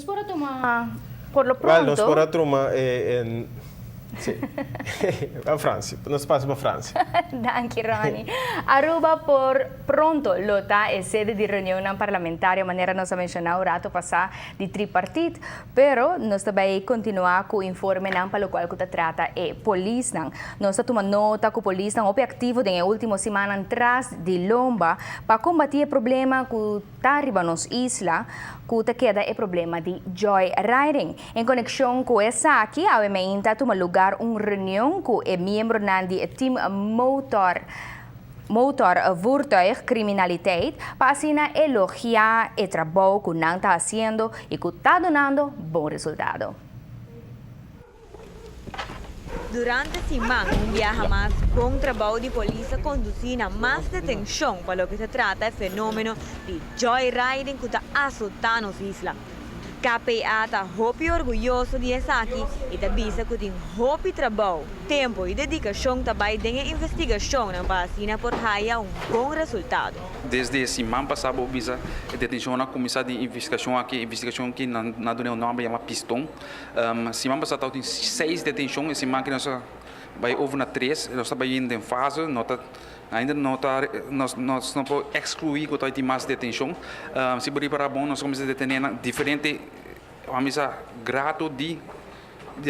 Nos podrá tomar por lo Well, nos pronto. podrá tomar sim. A França. Nós passamos para a França. Danke, Ronnie. Aruba por pronto lota é sede de reunião parlamentar, maneira nós mencionar o rato passar de tripartite, pero nós também continuar com o informe não para o qual que trata é polícia. Nós tomamos nota que o polícia é ativo na última semana atrás de Lomba para combater o problema que está arriba nos isla, que queda é problema de joyriding. Em conexão com essa aqui, a emenda toma lugar reunião com o membro do team motor voertuig criminaliteit para assim elogiar o trabalho que não está fazendo e que está dando bom resultado. Durante a semana, viaja mais bom trabalho de polícia conduzindo a mais detenção para o que se trata do fenômeno de joyriding que está assoltando as islas. KPA está muito orgulhoso de estar aqui e está visa que tem muito trabalho, tempo e dedicação também na investigação para assim por ganhar bom resultado. Desde a semana passada, eu fiz a detenção na comissão de investigação aqui na do nome chama Pistão. Semana passada tem 6 detenções, e semana que nós vai over na 3, nós estamos ainda em fase, ainda não podemos excluir que tem mais detenção. Se por para bom, nós vamos deter diferente, vamos a grado de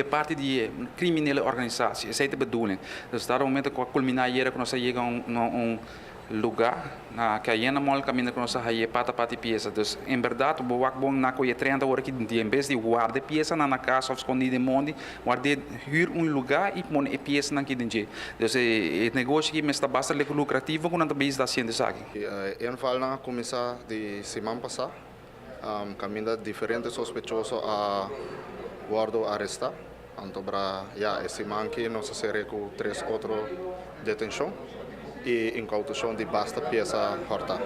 parte de criminele organisatie. Essa é a bedoeling. Dus daarom momento que culminar hier que nós chegamos a lugar na que aí na mall caminho que nós aí pata pieza. Dus em verdade, o boac bom na coisa 30 horas que em vez de guardar pieza na casa ou escondido em monte, guardar huur lugar e pôr a pieza na que dentro. Dus o negócio que me está bastante lucrativo quando também está sendo isso aqui. Em fala na comissão de semana passada, caminha diferentes sospechosos a guardo arrestar. Então, esse semana que nós seremos com 3 outros detenção e incautação de basta peça horta.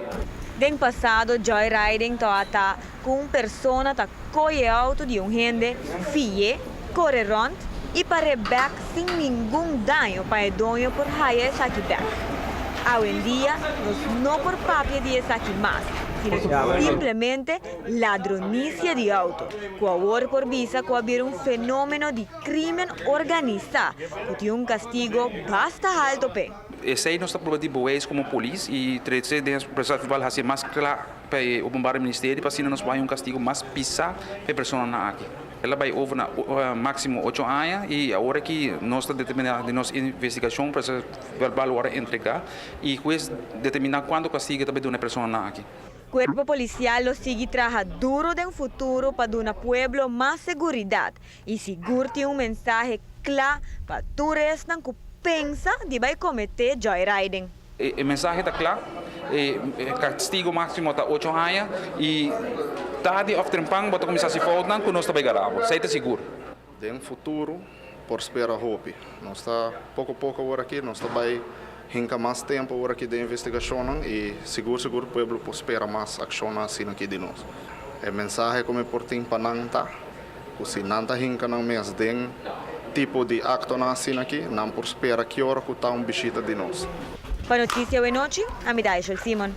Den passado, joyriding está com pessoa que corre auto de gente, fie, corre rond e para back sem nenhum dano para o dono por raia essa aqui back. Hoje em dia, nós não por papel de essa aqui mais, sino simplesmente ladronicia de auto, que agora por visa que haver fenômeno de crime organizado, que tem castigo bastante alto. Esse aí nós estamos probando como polícia e trazer dentro do processo verbal a ser mais claro para o bombardeio ministério para assim nós vai castigo mais pisar para a pessoa aqui. Ela vai over na máximo 8 anos e agora que nós estamos determinando de nossa investigação para o verbal agora entregar e com isso determinar quando castigo também de uma pessoa aqui. O Cuerpo Policial lo sigue trabajando duro en futuro para dar a pueblo más seguridad y seguro tiene un mensaje claro para todos que pensa de vai cometer joyriding. O mensaje está claro, o castigo máximo está 8 anos e tarde ou tempranho vai começar a se faltar que nós estamos garabo, seja seguro. No futuro, por esperar hope. Nós está pouco a pouco agora aqui, nós está vai hinca mais tempo agora aqui de investigação e seguro o povo pode esperar mais ação assim aqui de nós. O mensagem como importante para não tá, se não tá hinca não mesmo den tipo de acto assim aqui, não por esperar que hora que está visita de nós. Para Notícia Hoje Noite, a Simon.